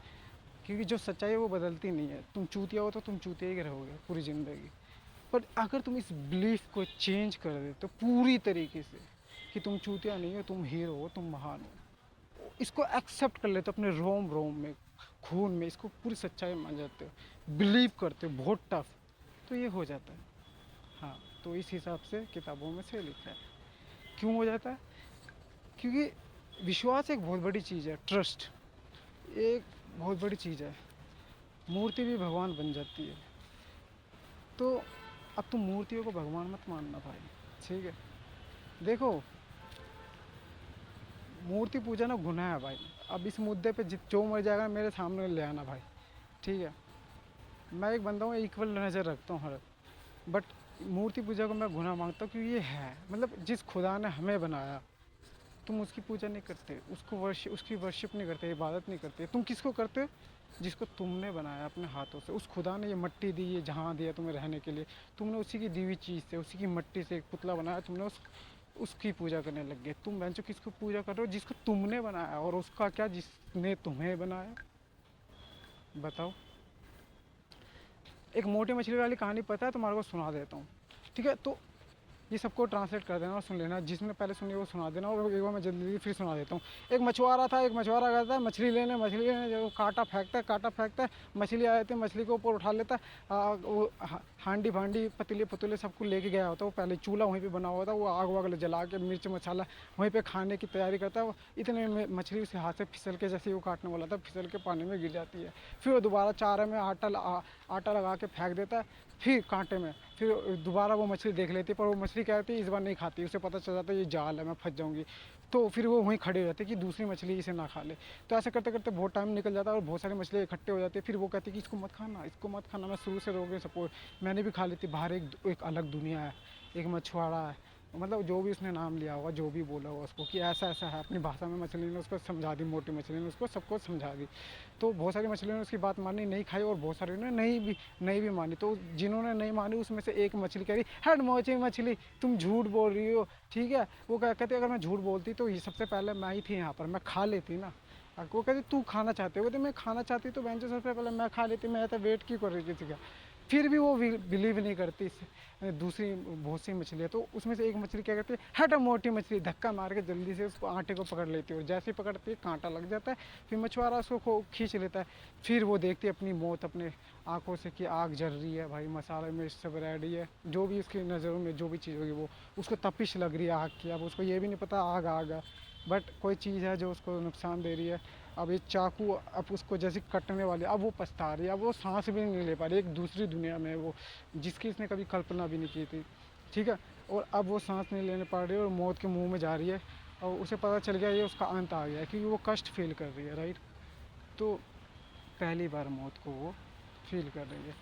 क्योंकि जो सच्चाई है वो बदलती नहीं है। तुम चूतिया हो तो तुम चूतिया ही रहोगे पूरी ज़िंदगी। पर अगर तुम इस बिलीफ को चेंज कर देते तो पूरी तरीके से कि तुम चूतिया नहीं हो, तुम हीरो हो, तुम महान हो, इसको एक्सेप्ट कर लेते हो अपने रोम रोम में, खून में, इसको पूरी सच्चाई मान जाते हो, बिलीव करते हो बहुत टफ, तो ये हो जाता है। हाँ, तो इस हिसाब से किताबों में से लिखा है। क्यों हो जाता है? क्योंकि विश्वास एक बहुत बड़ी चीज़ है, ट्रस्ट एक बहुत बड़ी चीज़ है, मूर्ति भी भगवान बन जाती है। तो अब तुम मूर्तियों को भगवान मत मानना भाई, ठीक है। देखो, मूर्ति पूजा ना गुनाह है भाई। अब इस मुद्दे पे जो मर जाएगा मेरे सामने ले आना भाई, ठीक है। मैं एक बंदा हूँ, इक्वल नज़र रखता हूँ हर, बट मूर्ति पूजा को मैं गुनाह मांगता हूँ, क्योंकि ये है मतलब जिस खुदा ने हमें बनाया, तुम उसकी पूजा नहीं करते, उसकी वर्शिप नहीं करते, इबादत नहीं करते। तुम किसको करते हो? जिसको तुमने बनाया अपने हाथों से। उस खुदा ने ये मट्टी दी, ये जहाँ दिया तुम्हें रहने के लिए, तुमने उसी की दी हुई चीज़ से, उसी की मट्टी से एक पुतला बनाया, तुमने उसकी पूजा करने लग गए। तुम बहनचोद किसको पूजा कर रहे हो? जिसको तुमने बनाया। और उसका क्या, जिसने तुम्हें बनाया, बताओ। एक मोटी मछली वाली कहानी पता है तुम्हारे को? सुना देता हूँ, ठीक है। तो ये सबको ट्रांसलेट कर देना और सुन लेना, जिसने पहले सुनी वो सुना देना, और एक बार मैं जल्दी फिर सुना देता हूँ। एक मछुआरा था, एक मछुआरा गया था मछली लेने जो कांटा फेंकता है, मछली आ जाती है, मछली को ऊपर उठा लेता है, वो हांडी भांडी पतीले पतीले सबको लेके गया होता है। वो पहले चूल्हा वहीं पे बना हुआ था, वो आग वाग जला के मिर्च मसाला वहीं पे खाने की तैयारी करता है। वो इतने में मछली उसके हाथ से फिसल के, जैसे वो काटने वाला था, फिसल के पानी में गिर जाती है। फिर वो दोबारा चारे में आटा लगा के फेंक देता है, फिर कांटे में, फिर दोबारा वो मछली देख लेती है, पर वो मछली क्या कहती है, इस बार नहीं खाती। उसे पता चल जाता है ये जाल है, मैं फंस जाऊंगी। तो फिर वो वहीं खड़े रहते कि दूसरी मछली इसे ना खा ले। तो ऐसा करते करते बहुत टाइम निकल जाता है और बहुत सारी मछलियाँ इकट्ठे हो जाती है। फिर वो कहती है कि इसको मत खाना, मैं शुरू से रोके सपोर्ट मैंने भी खा ली थी। बाहर एक अलग दुनिया है, एक मछुआरा है, मतलब जो भी उसने नाम लिया होगा, जो भी बोला होगा उसको कि ऐसा ऐसा है, अपनी भाषा में मछली ने उसको समझा दी, मोटी मछली ने उसको सबको समझा दी। तो बहुत सारी मछलियों ने उसकी बात मानी, नहीं खाई, और बहुत सारी ने नहीं भी मानी। तो जिन्होंने नहीं मानी उसमें से एक मछली कह रही, हट मोची मछली, तुम झूठ बोल रही हो, ठीक है। वो कहते अगर मैं झूठ बोलती तो ये सबसे पहले मैं ही थी यहाँ पर, मैं खा लेती ना। वो कहती तू खाना चाहते हो? कहते मैं खाना चाहती तो बहन सबसे पहले मैं खा लेती, मैं तो वेट क्यों कर रही किसी का। फिर भी वो बिलीव नहीं करती दूसरी बहुत सी मछली है। तो उसमें से एक मछली क्या करती है, हट मोटी मछली, धक्का मार के जल्दी से उसको आटे को पकड़ लेती है, और जैसे ही पकड़ती है कांटा लग जाता है। फिर मछुआरा उसको खींच लेता है। फिर वो देखती है अपनी मौत अपने आंखों से कि आग जल रही है भाई, मसाले में सब रेडी है, जो भी उसकी नज़रों में जो भी चीज़ होगी वो उसको तपिश लग रही है आग की। अब उसको ये भी नहीं पता आग है, बट कोई चीज़ है जो उसको नुकसान दे रही है। अब ये चाकू अब उसको जैसे कटने वाले, अब वो पछता रही है, अब वो सांस भी नहीं ले पा रही, एक दूसरी दुनिया में वो जिसकी इसने कभी कल्पना भी नहीं की थी, ठीक है। और अब वो सांस नहीं लेने पा रही है और मौत के मुंह में जा रही है, और उसे पता चल गया ये उसका अंत आ गया है, क्योंकि वो कष्ट फील कर रही है, राइट। तो पहली बार मौत को वो फील कर रही है,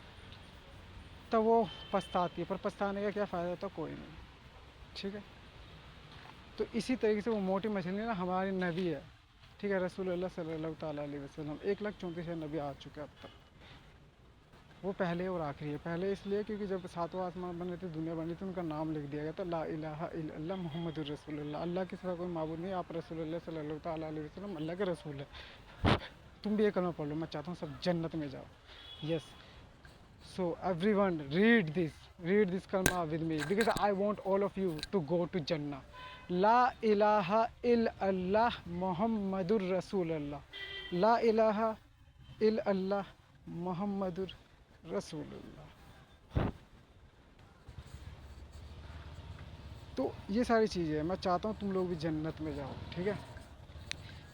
तब वो पछताती है, पर पछताने का क्या फ़ायदा होता, कोई नहीं, ठीक है। तो इसी तरीके से वो मोटी मछली ना हमारी नबी है, ठीक है, रसूलुल्लाह सल्लल्लाहु ताला अलैहि वसल्लम। 1,34,000 नबी आ चुके हैं अब तक। वो पहले और आखिरी है। पहले इसलिए क्योंकि जब सातवां आसमान बने थे, दुनिया बनी थी, उनका नाम लिख दिया गया था, ला इलाहा इल्लल्लाह मुहम्मदुर रसूलुल्लाह, अल्लाह के सिवा कोई माबूद नहीं, आप रसूलुल्लाह सल्लल्लाहु ताला अलैहि वसल्लम अल्लाह के रसूल है। तुम भी ये कलमा पढ़ लो, मैं चाहता हूँ सब जन्नत में जाओ। Yes, so everyone read this kalma with me, because I want all of you to go to Jannah. La ilaha illallah Muhammadur Rasulullah. La ilaha illallah Muhammadur Rasulullah. तो ये सारी चीज़ें हैं, मैं चाहता हूँ तुम लोग भी जन्नत में जाओ, ठीक है।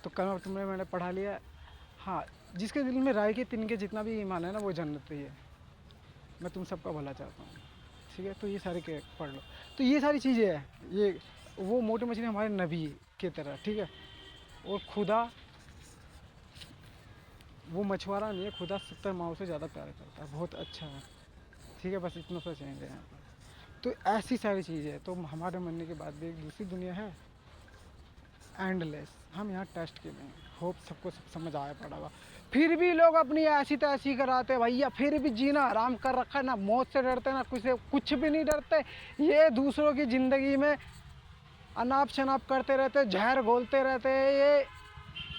तो कलमा मैंने पढ़ा लिया। हाँ, जिसके दिल में राय के तिनके जितना भी ईमान है ना, वो जन्नत पे ही है। मैं तुम सबका भला चाहता हूँ, ठीक है। तो ये सारे के पढ़ लो। तो ये सारी चीज़ें हैं, ये वो मोटी मछली हमारे नबी की तरह, ठीक है। और खुदा वो मछुआरा नहीं है, खुदा 70 माओ से ज़्यादा प्यार करता है, बहुत अच्छा है, ठीक है। बस इतना सा चेंज है यहाँ पर। तो ऐसी सारी चीज़ें हैं। तो हमारे मरने के बाद भी एक दूसरी दुनिया है, एंडलेस। हम यहाँ टेस्ट के लिए, होप सबको सब समझ आया पड़ा होगा। फिर भी लोग अपनी ऐसी तैसी कराते भैया, फिर भी जीना आराम कर रखा है ना, मौत से डरते ना कुछ भी नहीं डरते। ये दूसरों की ज़िंदगी में अनाप शनाप करते रहते, जहर घोलते रहते हैं। ये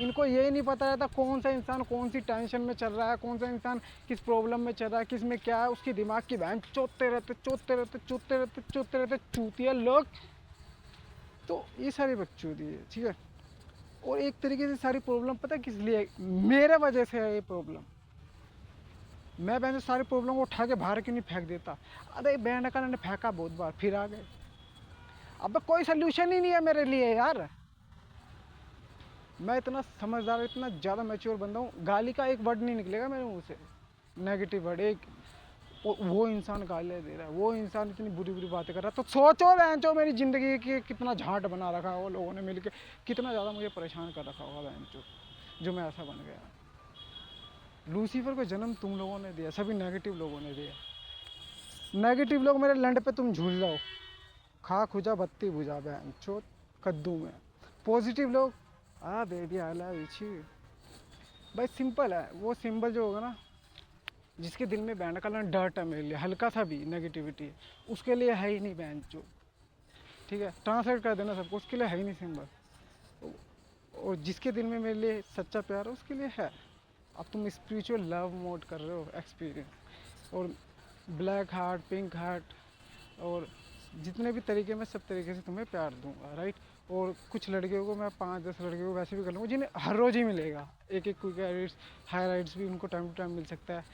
इनको ये नहीं पता रहता कौन सा इंसान कौन सी टेंशन में चल रहा है, कौन सा इंसान किस प्रॉब्लम में चल रहा है, किस में क्या है, उसकी दिमाग की बहन चोतते रहते चूतिया लोग। तो ये सारी बकचोदी है, ठीक है। और एक तरीके से सारी प्रॉब्लम पता है किस लिए, मेरे वजह से है ये प्रॉब्लम। मैं बहन सारी प्रॉब्लम को उठा के बाहर क्यों नहीं फेंक देता। अरे बहन का ने फेंका बहुत बार, फिर आ गए। अब कोई सोल्यूशन ही नहीं है मेरे लिए यार। मैं इतना समझदार, इतना ज़्यादा मैच्योर बंदा हूँ, गाली का एक वर्ड नहीं निकलेगा मेरे मुँह से, नेगेटिव वर्ड एक। वो इंसान गालियाँ दे रहा है, वो इंसान इतनी बुरी बुरी बातें कर रहा है, तो सोचो बहनचो मेरी ज़िंदगी की कितना झांट बना रखा है वो लोगों ने मिलके, कितना ज़्यादा मुझे परेशान कर रखा होगा बहनचो, जो मैं ऐसा बन गया। लूसीफर को जन्म तुम लोगों ने दिया, सभी नेगेटिव लोगों ने दिया। नेगेटिव लोग मेरे लंड पे तुम झूल जाओ, खा खुजा बत्ती बुझा बहनचो कद्दू में। पॉजिटिव लोग, बेबी आई लव यू भाई, सिंपल है। वो सिंबल जो होगा ना, जिसके दिल में बैंड का डर्ट है मेरे लिए, हल्का सा भी नेगेटिविटी है, उसके लिए है ही नहीं बैंड जो, ठीक है। ट्रांसलेट कर देना सबको, उसके लिए है ही नहीं सिंबल। और जिसके दिल में मेरे लिए सच्चा प्यार है, उसके लिए है। अब तुम स्पिरिचुअल लव मोड कर रहे हो एक्सपीरियंस, और ब्लैक हार्ट, पिंक हार्ट, और जितने भी तरीके में सब तरीके से तुम्हें प्यार दूंगा, राइट। और कुछ लड़कियों को मैं 5-10 लड़कियों को वैसे भी कर लूँगा जिन्हें हर रोज़ ही मिलेगा, एक क्विक राइड्स, हाई राइड्स भी उनको टाइम टू टाइम मिल सकता है।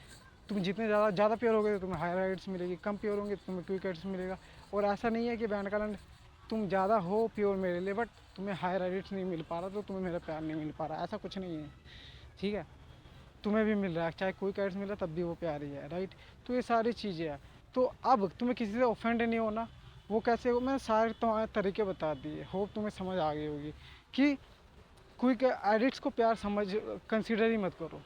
तुम जितने ज़्यादा प्योर होगे तो तुम्हें हाई राइड्स मिलेगी, कम प्योर होंगे तो तुम्हें क्विक राइड्स मिलेगा। और ऐसा नहीं है कि बैंड का तुम ज़्यादा हो प्योर मेरे लिए, बट तुम्हें हाई राइड्स नहीं मिल पा रहा तो तुम्हें मेरा प्यार नहीं मिल पा रहा, ऐसा कुछ नहीं है, ठीक है। तुम्हें भी मिल रहा है, चाहे कोई कैट्स मिला तब भी वो प्यार ही है, राइट। तो ये सारी चीज़ें हैं। तो अब तुम्हें किसी से ऑफेंड नहीं होना, वो कैसे हो, मैंने सारे तुम्हारे तरीके बता दिए, होप तुम्हें समझ आ गई होगी कि क्विक एडिट्स को प्यार समझ कंसीडर ही मत करो।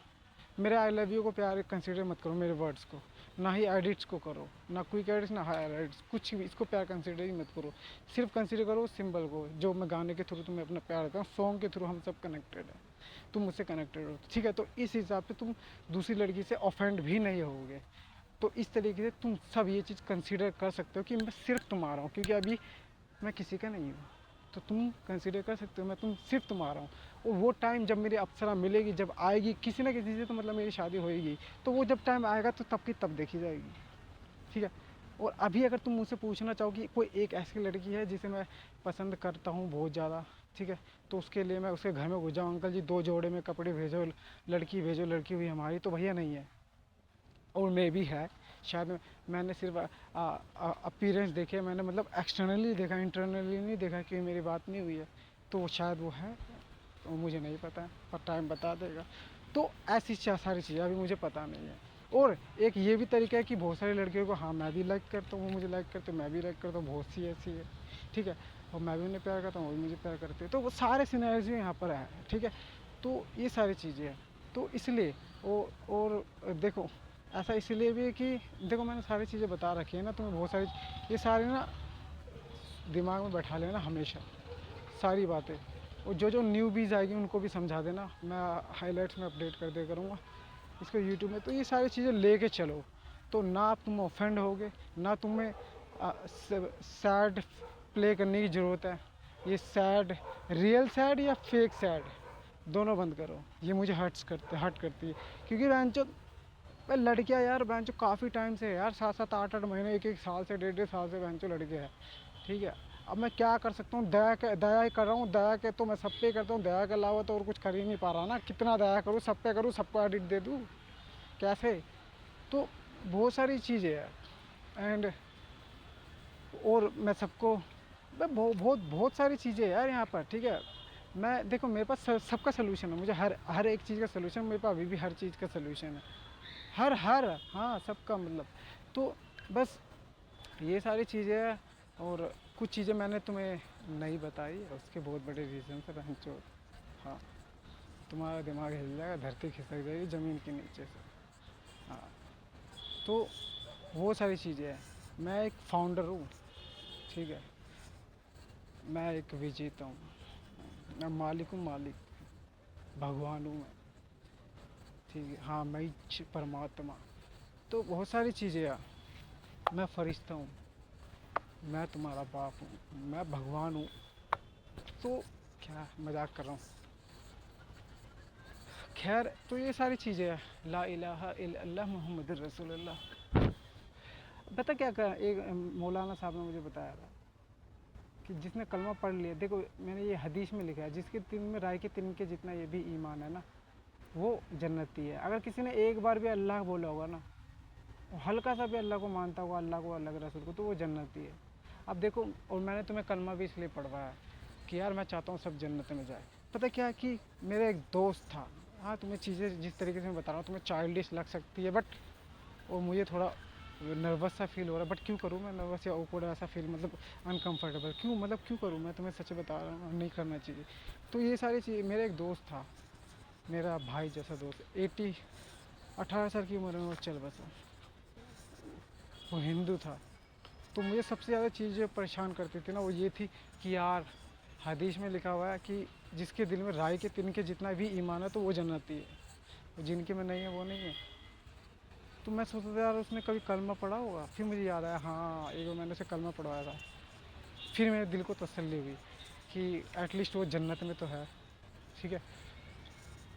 मेरे आई लव यू को प्यार कंसीडर मत करो, मेरे वर्ड्स को, ना ही एडिट्स को करो, ना क्विक एडिट्स ना हाई एडिट्स, कुछ भी इसको प्यार कंसीडर ही मत करो। सिर्फ कंसीडर करो सिंबल को, जो मैं गाने के थ्रू तुम्हें अपना प्यार देता हूँ, सॉन्ग के थ्रू हम सब कनेक्टेड हैं, तुम मुझसे कनेक्टेड हो, ठीक है। तो इस हिसाब से तुम दूसरी लड़की से ऑफेंड भी नहीं होगे। तो इस तरीके से तुम सब ये चीज़ कंसीडर कर सकते हो कि मैं सिर्फ तुम्हारा हूँ, क्योंकि अभी मैं किसी का नहीं हूँ। तो तुम कंसीडर कर सकते हो मैं सिर्फ तुम्हारा हूँ। और वो टाइम जब मेरी अप्सरा मिलेगी, जब आएगी किसी ना किसी से, तो मतलब मेरी शादी होएगी, तो वो जब टाइम आएगा तो तब की तब देखी जाएगी। ठीक है। और अभी अगर तुम मुझसे पूछना चाहो कि कोई एक ऐसी लड़की है जिसे मैं पसंद करता हूँ बहुत ज़्यादा, ठीक है, तो उसके लिए मैं उसके घर में घुस जाऊँ, अंकल जी 2 जोड़े में कपड़े भेजो, लड़की भेजो, लड़की हुई हमारी, तो भैया नहीं है। और मे भी है, शायद मैंने सिर्फ अपीयरेंस देखे, मैंने मतलब एक्सटर्नली देखा, इंटरनली नहीं देखा कि मेरी बात नहीं हुई है, तो शायद वो है, तो मुझे नहीं पता है, पर टाइम बता देगा। तो ऐसी सारी चीज़ें अभी मुझे पता नहीं है। और एक ये भी तरीका है कि बहुत सारी लड़कियों को हाँ मैं भी लाइक करता हूँ, वो मुझे लाइक करते, मैं भी लाइक करता हूँ, बहुत सी ऐसी है, ठीक है, और मैं भी उन्हें प्यार करता हूँ, वो भी मुझे प्यार करते हैं, तो वो सारे सिनेरियो यहाँ पर है, ठीक है। तो ये सारी चीज़ें हैं, तो इसलिए और देखो ऐसा इसलिए भी है कि देखो मैंने सारी चीज़ें बता रखी है ना तुम्हें, बहुत सारी, ये सारी ना दिमाग में बैठा लेना हमेशा सारी बातें। और जो न्यूबीज़ आएगी उनको भी समझा देना, मैं हाइलाइट्स में अपडेट कर दिया करूँगा इसको यूट्यूब में। तो ये सारी चीज़ें लेके चलो, तो ना तुम ऑफेंड होगे, ना तुम्हें सैड प्ले करने की ज़रूरत है। ये सैड, रियल सैड या फेक सैड, दोनों बंद करो, ये मुझे हर्ट करती है। क्योंकि बहनचो लड़कियां यार बहनचो काफ़ी टाइम से है यार, 7-7 8-8 महीने, 1-1 साल से, 1.5-1.5 साल से बहनचो लड़के हैं, ठीक है। अब मैं क्या कर सकता हूँ, दया ही कर रहा हूँ, दया के तो मैं सब पे करता हूँ, दया के अलावा तो और कुछ कर ही नहीं पा रहा ना, कितना दया करूँ, सब पे करूँ, सबको एडिट दे दूँ, कैसे। तो बहुत सारी चीज़ें हैं एंड, और मैं सबको बहुत सारी चीज़ें हैं यार यहाँ पर, ठीक है। मैं देखो मेरे पास सबका सलूशन है, मुझे हर एक चीज़ का सलूशन, मेरे पास अभी भी हर चीज़ का सलूशन है, हर हाँ सबका मतलब। तो बस ये सारी चीज़ें हैं। और कुछ चीज़ें मैंने तुम्हें नहीं बताई, उसके बहुत बड़े रीज़न है बहनचोद। हाँ, तुम्हारा दिमाग हिल जाएगा, धरती खिसक जाएगी ज़मीन के नीचे से। हाँ, तो वो सारी चीज़ें हैं। मैं एक फाउंडर हूँ, ठीक है, मैं एक विजेता हूँ, मैं मालिक हूँ, मालिक भगवान हूँ मैं, ठीक है। हाँ, मैं परमात्मा। तो बहुत सारी चीज़ें हैं। मैं फरिश्ता हूँ, मैं तुम्हारा बाप हूँ, मैं भगवान हूँ। तो क्या मजाक कर रहा हूँ, खैर। तो ये सारी चीज़ें हैं, ला इलाहा इल्लल्लाह मुहम्मद रसूलुल्लाह। पता क्या कर, एक मौलाना साहब ने मुझे बताया था कि जिसने कलमा पढ़ लिया, देखो मैंने ये हदीस में लिखा है, जिसके दिल में राय के तिनके जितना ये भी ईमान है ना, वो जन्नती है। अगर किसी ने एक बार भी अल्लाह बोला होगा ना, हल्का सा भी अल्लाह को मानता होगा, अल्लाह को, अल्लाह के रसूल को, तो वो जन्नती है। अब देखो, और मैंने तुम्हें कलमा भी इसलिए पढ़वाया कि यार मैं चाहता हूँ सब जन्नत में जाए। पता क्या कि मेरा एक दोस्त था, हाँ तुम्हें चीज़ें जिस तरीके से मैं बता रहा हूँ तुम्हें चाइल्डिश लग सकती है, बट वो मुझे थोड़ा नर्वस सा फील हो रहा है, बट क्यों करूँ मैं नर्वस या ओकवर्ड ऐसा फील, मतलब अनकंफर्टेबल क्यों, मतलब क्यों करूँ मैं, तुम्हें सच बता रहा हूँ, नहीं करना चाहिए। तो ये सारी चीज़, मेरा एक दोस्त था, मेरा भाई जैसा दोस्त, 18 साल की उम्र में वो चल बसा, वो हिंदू था। तो मुझे सबसे ज़्यादा चीज़ें परेशान करती थी ना, वो ये थी कि यार हदीस में लिखा हुआ है कि जिसके दिल में राई के तिनके जितना भी ईमान है तो वो जन्नती है, और जिनके में नहीं है वो नहीं है। तो मैं सोचता था यार उसने कभी कलमा पढ़ा होगा, फिर मुझे याद आया हाँ एक बार मैंने उसे कलमा पढ़वाया था। फिर मेरे दिल को तसल्ली हुई कि एटलीस्ट वो जन्नत में तो है, ठीक है।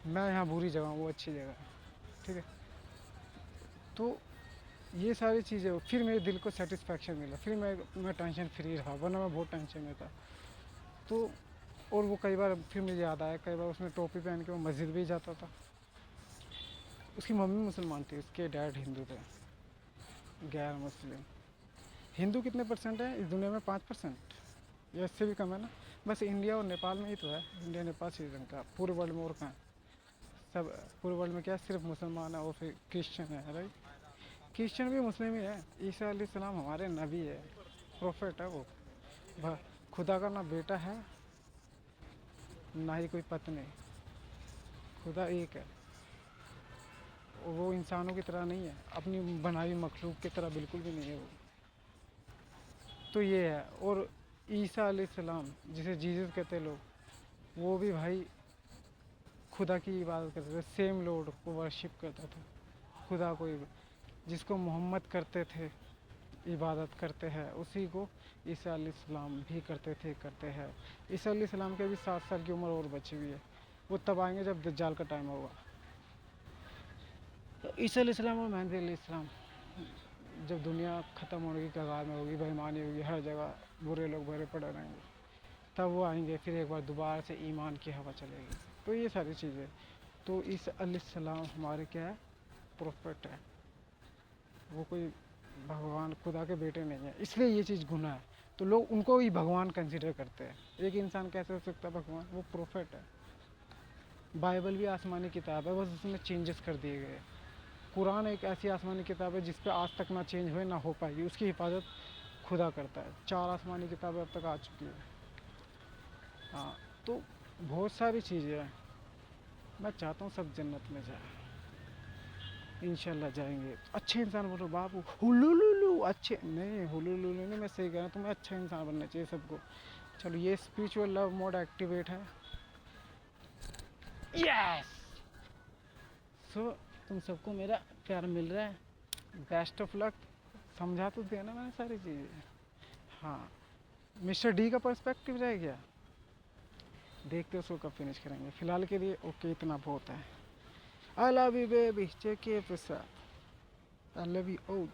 मैं यहाँ बुरी जगह हूँ, वो अच्छी जगह है, ठीक है। तो ये सारी चीज़ें, फिर मेरे दिल को सेटिस्फेक्शन मिला, फिर मैं टेंशन फ्री रहा, वरना मैं बहुत टेंशन में था। तो और वो कई बार, फिर मुझे याद आया कई बार उसने टोपी पहन के वो मस्जिद भी जाता था। उसकी मम्मी मुसलमान थी, उसके डैड हिंदू थे, गैर मुस्लिम। हिंदू कितने परसेंट है इस दुनिया में, 5% या इससे भी कम है ना, बस इंडिया और नेपाल में ही तो है, इंडिया नेपाल श्रीलंका, पूरे वर्ल्ड में और कहाँ है? सब पूरे वर्ल्ड में क्या सिर्फ मुसलमान है और फिर क्रिश्चियन है, राइट। क्रिश्चियन भी मुस्लिम ही है, ईसा अलैहिस्सलाम हमारे नबी है, प्रोफेट है वो, खुदा का ना बेटा है ना ही कोई पत्नी, खुदा एक है। और वो इंसानों की तरह नहीं है, अपनी बनाई मखलूक की तरह बिल्कुल भी नहीं है वो। तो ये है। और ईसा अलैहिस्सलाम जिसे जीसस कहते हैं लोग, वो भी भाई खुदा की इबादत करते थे, सेम लॉर्ड को वर्शिप करता था, खुदा को जिसको मोहम्मद करते थे, इबादत करते हैं, उसी को ईसा अलैहिस्सलाम भी करते हैं। ईसा अलैहिस्सलाम के भी 7 साल की उम्र और बची हुई है, वो तब आएंगे जब दज्जाल का टाइम होगा। तो ईसा अलैहिस्सलाम और मेहदी अलैहिस्सलाम जब दुनिया ख़त्म होने की कगार में होगी, बेईमानी होगी, हर जगह बुरे लोग भरे पड़े रहेंगे, तब वो आएंगे, फिर एक बार दोबारा से ईमान की हवा चलेगी। तो ये सारी चीज़ें, तो ईसा अलैहिस्सलाम हमारे क्या है, प्रोफेट है, वो कोई भगवान खुदा के बेटे नहीं है, इसलिए ये चीज़ गुनाह है। तो लोग उनको ही भगवान कंसिडर करते हैं। एक इंसान कैसे हो सकता है भगवान? वो प्रोफेट है। बाइबल भी आसमानी किताब है, बस उसमें चेंजेस कर दिए गए। कुरान एक ऐसी आसमानी किताब है जिस पे आज तक ना चेंज हुए ना हो पाएगी, उसकी हिफाजत खुदा करता है। 4 आसमानी किताबें अब तक आ चुकी है। हाँ, तो बहुत सारी चीज़ें हैं। मैं चाहता हूँ सब जन्नत में जाए, इंशाल्लाह जाएंगे। अच्छे इंसान बनो बाबू, हुलुलुलु अच्छे नहीं, हुलुलुलु नहीं, मैं सही कह रहा हूँ, तुम्हें अच्छा इंसान बनना चाहिए सबको। चलो, ये स्पिरिचुअल लव मोड एक्टिवेट है। यस, सो तुम सबको मेरा प्यार मिल रहा है, बेस्ट ऑफ लक। समझा तो दिया ना मैंने सारी चीज़ें। हाँ, मिस्टर डी का पर्सपेक्टिव रह गया, देखते उसको कब फिनिश करेंगे। फिलहाल के लिए ओके, इतना बहुत है। I love you baby, take care of yourself, I love you all.